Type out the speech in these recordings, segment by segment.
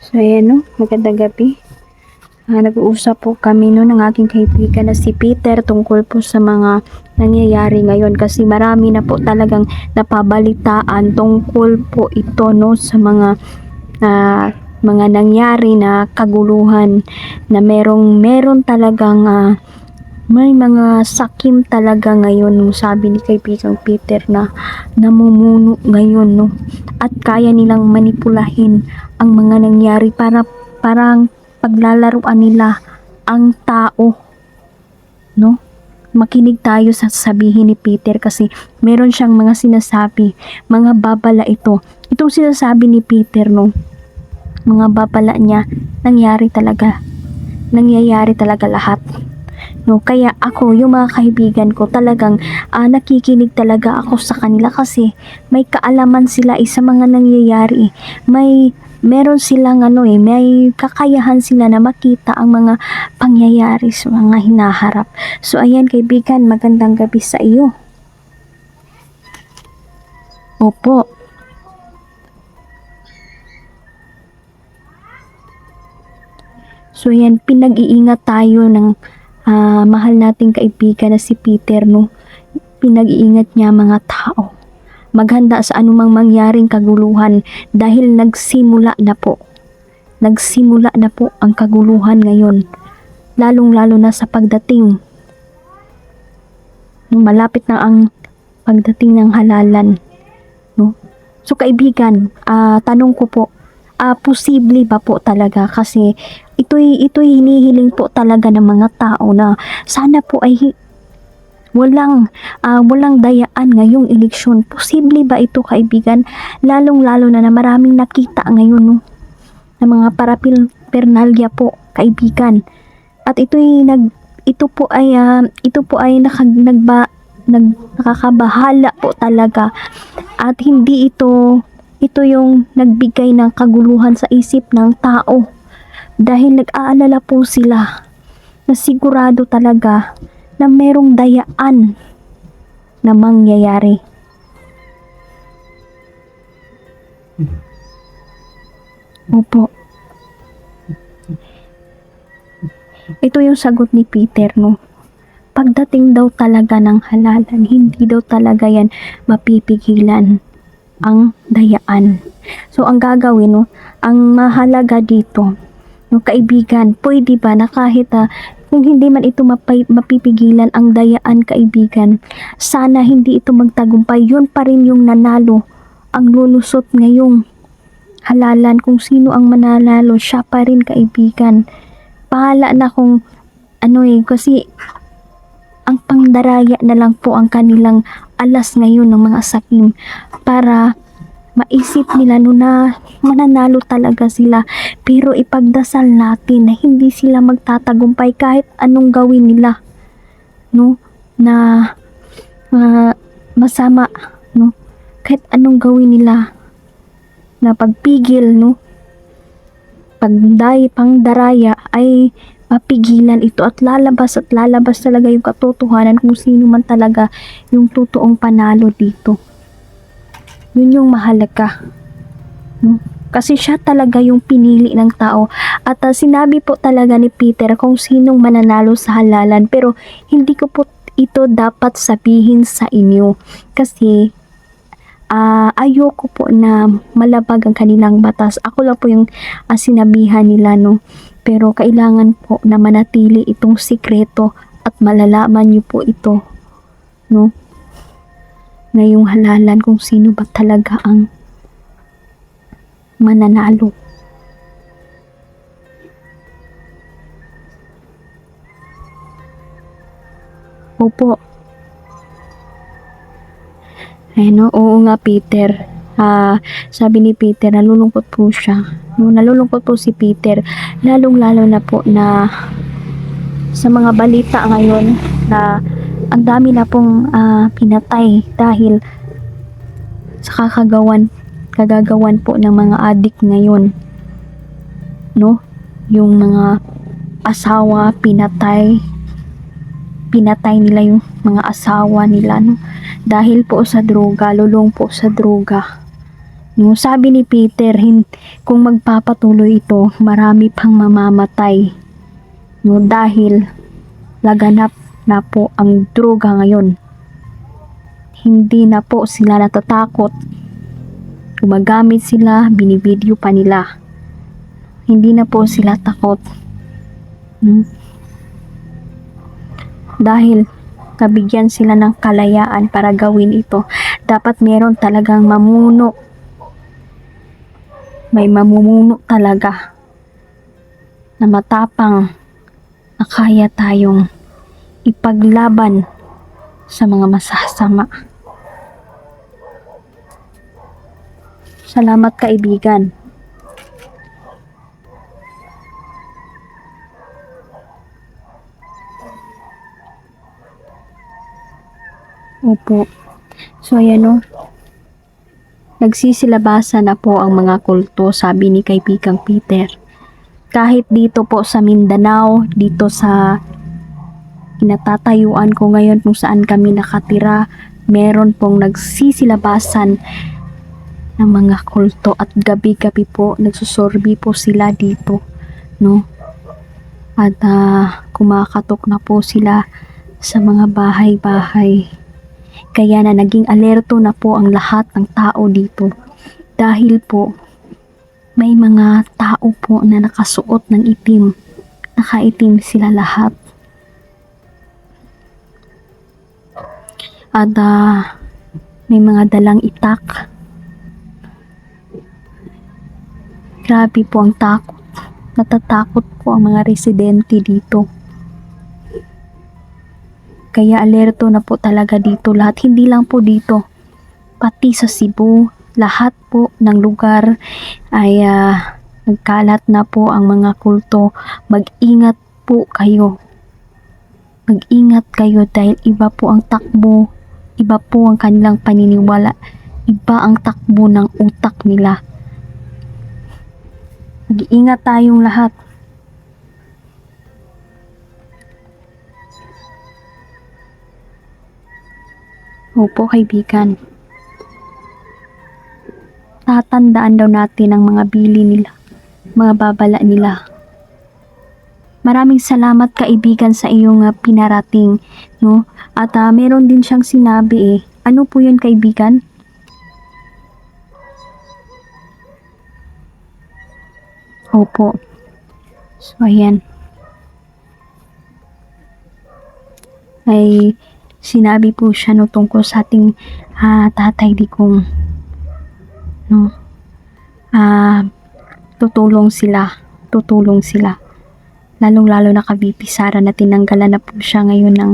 So ayan no, magandang gabi. Nag-uusap po kami no ng aking kaibigan na si Peter tungkol po sa mga nangyayari ngayon kasi marami na po talagang napabalitaan tungkol po ito no sa mga nangyari na kaguluhan na meron talagang may mga sakim talaga ngayon no, sabi ni kaibigang Peter na namumuno ngayon no at kaya nilang manipulahin ang mga nangyari para parang paglalaruan nila ang tao no. Makinig tayo sa sabihin ni Peter kasi meron siyang mga sinasabi, mga babala ito. Itong sinasabi ni Peter no, mga babala niya nangyayari talaga lahat. No, kaya ako, yung mga kaibigan ko, talagang nakikinig talaga ako sa kanila kasi may kaalaman sila sa mga nangyayari. Meron silang may kakayahan sila na makita ang mga pangyayari sa mga hinaharap. So ayan kaibigan, magandang gabi sa iyo. Opo. So yan, pinag-iingat tayo ng mahal nating kaibigan na si Peter no. Pinag-iingat niya mga tao. Maghanda sa anumang mangyaring kaguluhan dahil nagsimula na po. Nagsimula na po ang kaguluhan ngayon. Lalong-lalo na sa pagdating. Malapit na ang pagdating ng halalan. No? So kaibigan, tanong ko po, posible ba po talaga kasi ito'y hinihiling po talaga ng mga tao na sana po ay walang dayaan ngayong eleksyon. Posible ba ito kaibigan? Lalong-lalo na maraming nakita ngayon no, na mga parapernalya po kaibigan. At ito po ay nakakabahala po talaga. At hindi ito yung nagbigay ng kaguluhan sa isip ng tao. Dahil nag-aalala po sila na sigurado talaga na merong dayaan na mangyayari. Opo. Ito yung sagot ni Peter no. Pagdating daw talaga ng halalan, hindi daw talaga yan mapipigilan ang dayaan. So ang gagawin no, ang mahalaga dito no kaibigan, pwede ba na kahit kung hindi man ito mapipigilan ang dayaan kaibigan, sana hindi ito magtagumpay. Yun pa rin yung nanalo, ang lulusot ngayong halalan. Kung sino ang mananalo, siya pa rin kaibigan. Bahala na kung kasi ang pangdaraya na lang po ang kanilang alas ngayon ng mga sakim para maisip nila no na mananalo talaga sila. Pero ipagdasal natin na hindi sila magtatagumpay kahit anong gawin nila no na masama no, kahit anong gawin nila na pagpigil no, pangdaraya ay mapigilan ito at lalabas talaga yung katotohanan kung sino man talaga yung totoong panalo dito. Yun yung mahalaga no? Kasi siya talaga yung pinili ng tao at sinabi po talaga ni Peter kung sinong mananalo sa halalan, pero hindi ko po ito dapat sabihin sa inyo kasi ayoko po na malabag ang kanilang batas. Ako lang po yung sinabihan nila no, pero kailangan po na manatili itong sikreto at malalaman niyo po ito no ngayong halalan kung sino ba talaga ang mananalo. Opo. Oo nga Peter. Sabi ni Peter, nalulungkot po siya. No, nalulungkot po si Peter. Lalong-lalo na po na sa mga balita ngayon na ang dami na pong pinatay dahil sa kagagawan po ng mga adik ngayon. No? Yung mga asawa pinatay nila yung mga asawa nila no, dahil po sa droga, lulong po sa droga No, sabi ni Peter, kung magpapatuloy ito, marami pang mamamatay. No, dahil laganap na po ang droga ngayon. Hindi na po sila natatakot. Gumagamit sila, binibideo pa nila. Hindi na po sila takot. Dahil nabigyan sila ng kalayaan para gawin ito. Dapat meron talagang mamuno. May mamumuno talaga na matapang na kaya tayong ipaglaban sa mga masasama. Salamat kaibigan. Opo. So ayan o. Nagsisilabasan na po ang mga kulto, sabi ni kaibigang Peter. Kahit dito po sa Mindanao, dito sa kinatatayuan ko ngayon kung saan kami nakatira, meron pong nagsisilabasan ng mga kulto at gabi-gabi po nagsusorbi po sila dito, no? At kumakatok na po sila sa mga bahay-bahay. Kaya na naging alerto na po ang lahat ng tao dito. Dahil po, may mga tao po na nakasuot ng itim. Nakaitim sila lahat. At may mga dalang itak. Grabe po ang takot. Natatakot po ang mga residente dito. Kaya alerto na po talaga dito lahat. Hindi lang po dito. Pati sa Cebu, lahat po ng lugar ay nagkalat na po ang mga kulto. Mag-ingat po kayo. Mag-ingat kayo dahil iba po ang takbo. Iba po ang kanilang paniniwala. Iba ang takbo ng utak nila. Mag-iingat tayong lahat. Opo, kaibigan. Tatandaan daw natin ang mga bili nila, mga babala nila. Maraming salamat kaibigan sa iyong pinarating, no? At meron din siyang sinabi Ano po 'yun, kaibigan? Opo. So, ayan. Ay sinabi po siya no tungkol sa ating tatay Digong, no? Tutulong sila lalong lalo na kay VP Sara na tinanggalan na po siya ngayon ng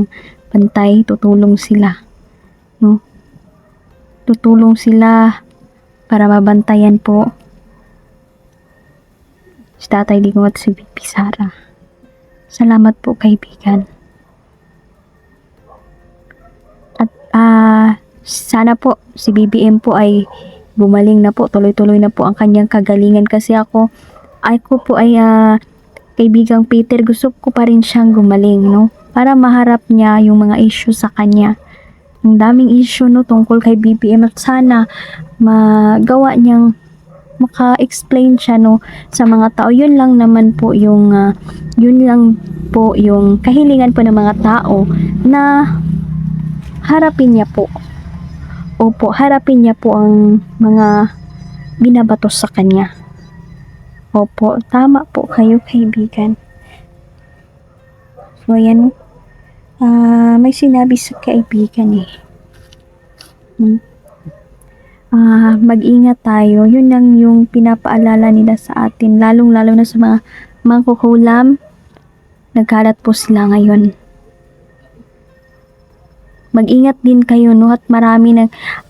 bantay. Tutulong sila, no? Tutulong sila para mabantayan po si tatay Digong at si VP Sara. Salamat po kaibigan. Sana po si BBM po ay bumaling na po, tuloy-tuloy na po ang kanyang kagalingan kasi ako po ay kaibigang Peter, gusto ko pa rin siyang gumaling, no? Para maharap niya yung mga issue sa kanya. Ang daming issue, no, tungkol kay BBM at sana magawa niyang maka-explain siya, no, sa mga tao. Yun lang po yung kahilingan po ng mga tao na harapin niya po. Opo, harapin niya po ang mga binabato sa kanya. Opo, tama po kayo kaibigan. So, ayan. May sinabi sa kaibigan mag-ingat tayo. Yun lang yung pinapaalala nila sa atin. Lalong-lalo na sa mga mangkukulam. Nagkalat po sila ngayon. Mag-ingat din kayo, no? At marami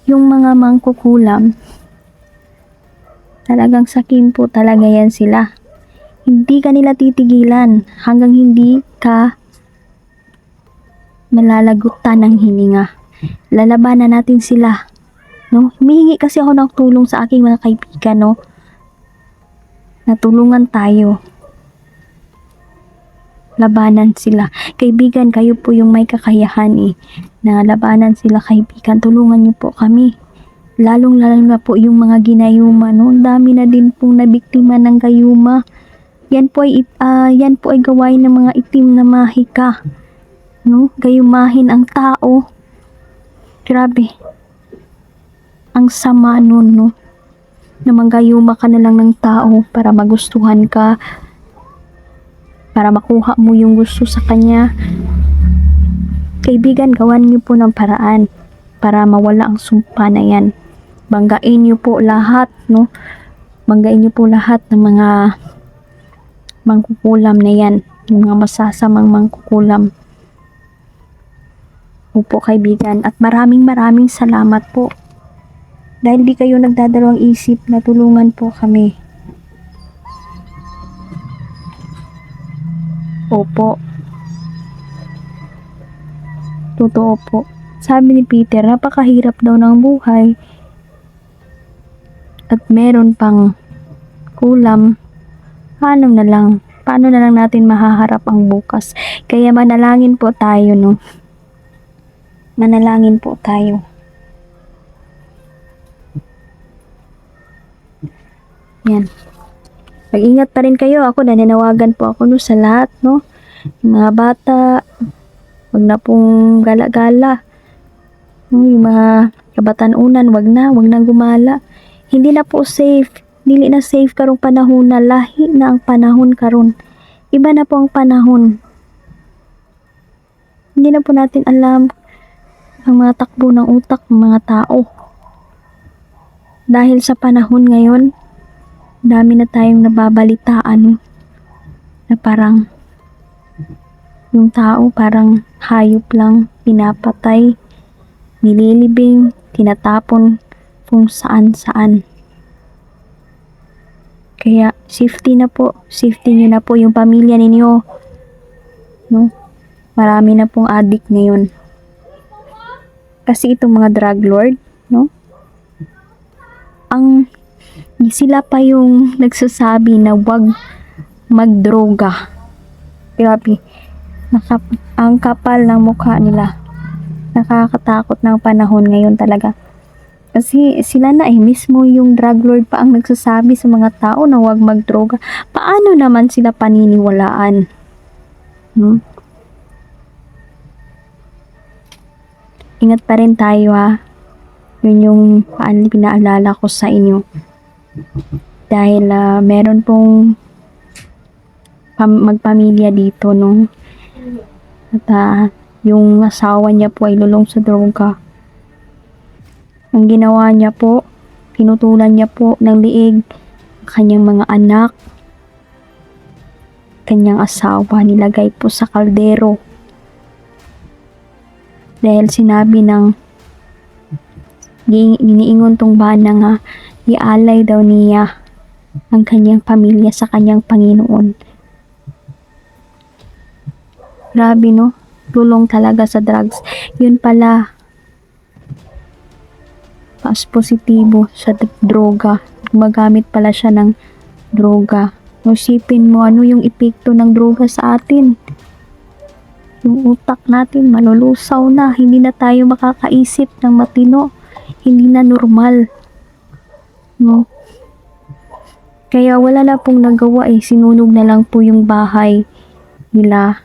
yung mga mangkukulam, talagang sakim po talaga yan sila. Hindi ka nila titigilan hanggang hindi ka malalagutan ng hininga. Lalabanan natin sila, no? Humihingi kasi ako ng tulong sa aking mga kaibigan, no? Natulungan tayo. Labanan sila. Kaibigan, kayo po yung may kakayahan na labanan sila, kaibigan. Tulungan niyo po kami. lalong-lalo na po yung mga ginayuma, no? Ang dami na din pong nabiktima ng gayuma. Yan po ay gawain ng mga itim na mahika, no? Gayumahin ang tao. Grabe. Ang sama nun, no? Na manggayuma ka na lang ng tao para magustuhan ka, para makuha mo yung gusto sa kanya. Kaibigan, gawan niyo po ng paraan para mawala ang sumpa na yan. Banggain niyo po lahat, no? Banggain niyo po lahat ng mga mangkukulam na yan, yung mga masasamang mangkukulam. Opo kaibigan, at maraming salamat po. Dahil di kayo nagdadalawang isip na tulungan po kami. Opo. Totoo po. Sabi ni Peter, napakahirap daw ng buhay. At meron pang kulam. Paano na lang natin mahaharap ang bukas? Kaya manalangin po tayo, no? Manalangin po tayo. Yan. Mag-ingat pa rin kayo. Ako, nananawagan po ako, no, sa lahat, no? Yung mga bata, wag na pong gala-gala. Yung mga kabatanunan, wag na gumala. Hindi na po safe. Dili na safe karong panahon na, lahi na ang panahon karon. Iba na po ang panahon. Hindi na po natin alam ang mga takbo ng utak ng mga tao. Dahil sa panahon ngayon, dami na tayong nababalitaan na parang yung tao parang hayop lang, pinapatay, nililibing, tinatapon kung saan-saan. Kaya safety nyo na po yung pamilya ninyo, no? Marami na pong addict ngayon. Kasi itong mga drug lord, no? Sila pa yung nagsasabi na wag magdroga. Grabe. Ang kapal ng mukha nila. Nakakatakot ng panahon ngayon talaga. Kasi sila na mismo yung drug lord pa ang nagsasabi sa mga tao na wag magdroga. Paano naman sila paniniwalaan? Ingat pa rin tayo, ha. Yun yung pinaalala ko sa inyo. Dahil meron pong magpamilya dito, no? At yung asawa niya po ay lulong sa droga. Ang ginawa niya po, pinutulan niya po ng liig kanyang mga anak, kanyang asawa, nilagay po sa kaldero. Dahil sinabi ng iniingon tong bana nga, ialay daw niya ang kanyang pamilya sa kanyang Panginoon. Grabe, no? Tulong talaga sa drugs. Yun pala, mas positibo sa droga. Gumagamit pala siya ng droga. Isipin mo ano yung epekto ng droga sa atin. Yung utak natin malulusaw na. Hindi na tayo makakaisip ng matino. Hindi na normal. No? Kaya wala na pong nagawa sinunog na lang po yung bahay nila.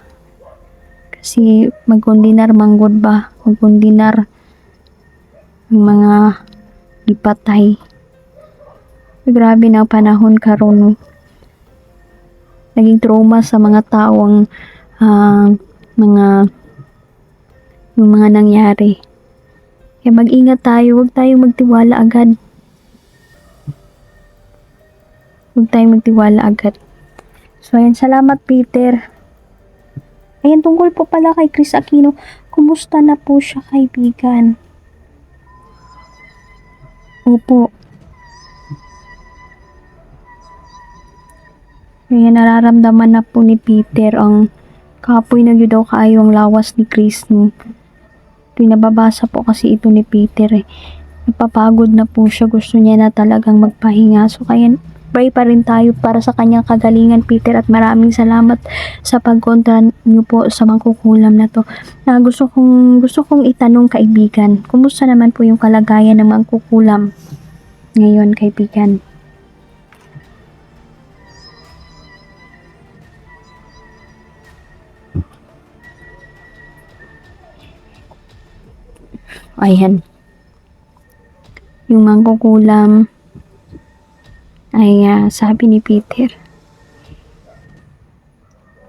Kasi magkundinar manggod ba? Magkundinar ang mga ipatay. Grabe na panahon karon. Naging trauma sa mga tao ang yung mga nangyari. Kaya mag-ingat tayo, huwag tayong magtiwala agad. Huwag tayong magtiwala agad. So ayan, salamat Peter. Ayan, tungkol po pala kay Chris Aquino, kumusta na po siya, kaibigan? Opo. Kaya nararamdaman na po ni Peter ang kapoy na yun daw kaayo ang lawas ni Chris. Pinababasa po kasi ito ni Peter. Napapagod na po siya. Gusto niya na talagang magpahinga. So kaya Pray pa rin tayo para sa kanyang kagalingan, Peter, at maraming salamat sa pagkontra niyo po sa mangkukulam na to. Gusto kong itanong, kaibigan, kumusta naman po yung kalagayan ng mangkukulam ngayon, kaibigan? Ayan. Yung mangkukulam ay sabi ni Peter,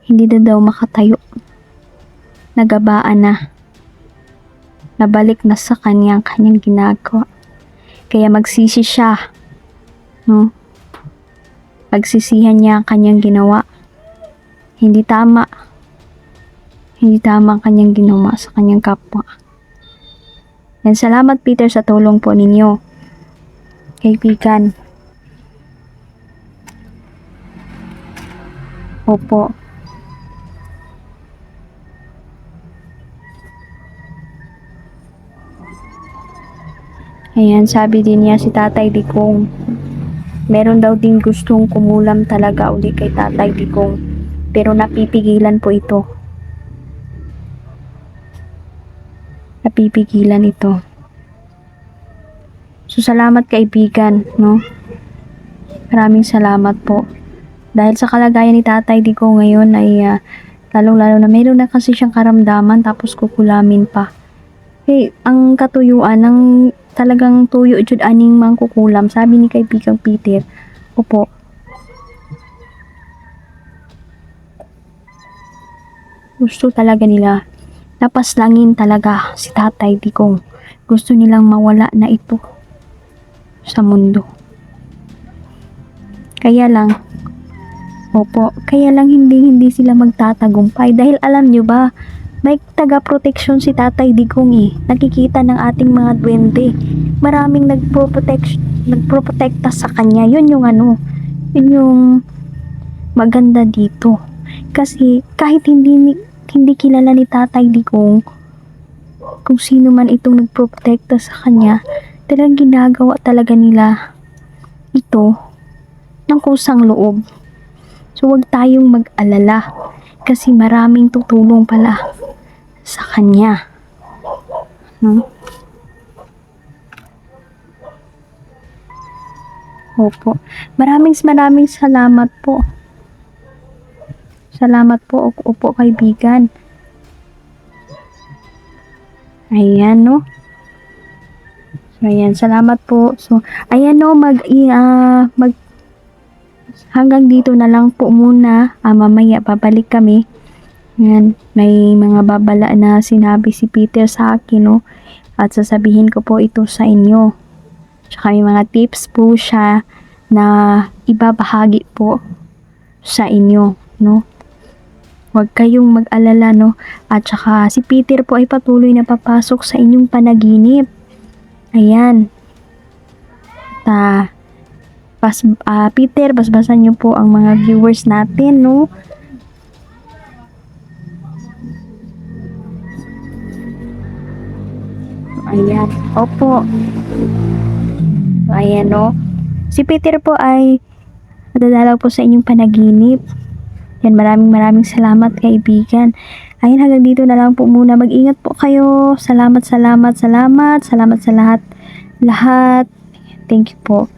hindi na daw makatayo. Nagabaan na. Nabalik na sa kanyang ginagawa. Kaya magsisi siya. No? Pagsisihan niya ang kanyang ginawa. Hindi tama. Hindi tama ang kanyang ginawa sa kanyang kapwa. And salamat, Peter, sa tulong po ninyo, kaibigan. Opo. Ayan, sabi din niya si Tatay Digong, meron daw din gustong kumulam talaga uli kay Tatay Digong, pero napipigilan po ito. Napipigilan ito. So, salamat, kaibigan, no? Maraming salamat po. Dahil sa kalagayan ni Tatay Digong ngayon ay lalong-lalo na meron na kasi siyang karamdaman tapos kukulamin pa. Ang katuyuan ng talagang tuyo jud aning mangkukulam, sabi ni kaibigang Peter. Opo. Gusto talaga nila, napaslangin talaga si Tatay Digong. Gusto nilang mawala na ito sa mundo. Kaya lang, hindi sila magtatagumpay dahil alam nyo ba, may taga-proteksyon si Tatay Digong Nakikita ng ating mga duwende. Maraming nagprotekta sa kanya. Yun yung maganda dito. Kasi kahit hindi kilala ni Tatay Digong kung sino man itong nagprotekta sa kanya, talagang ginagawa talaga nila ito ng kusang loob. So, huwag tayong mag-alala kasi maraming tutulong pala sa kanya. No? Opo. Maraming salamat po. Salamat po. Opo, kaibigan. Ayan, no? So, ayan. Salamat po. So, ayan, no? Hanggang dito na lang po muna. Mamaya babalik kami. Yan, may mga babala na sinabi si Peter sa akin, no? At sasabihin ko po ito sa inyo. Tsaka may mga tips po siya na ibabahagi po sa inyo, no? Huwag kayong mag-alala, no? At saka si Peter po ay patuloy na papasok sa inyong panaginip. Ayan. Peter, basbasan niyo po ang mga viewers natin, no? Ayan. Opo. Ayan, no? Si Peter po ay nadadalaw po sa inyong panaginip. Yan, maraming salamat, kaibigan. Ayan, hanggang dito na lang po muna. Mag-ingat po kayo. Salamat sa lahat. Thank you po.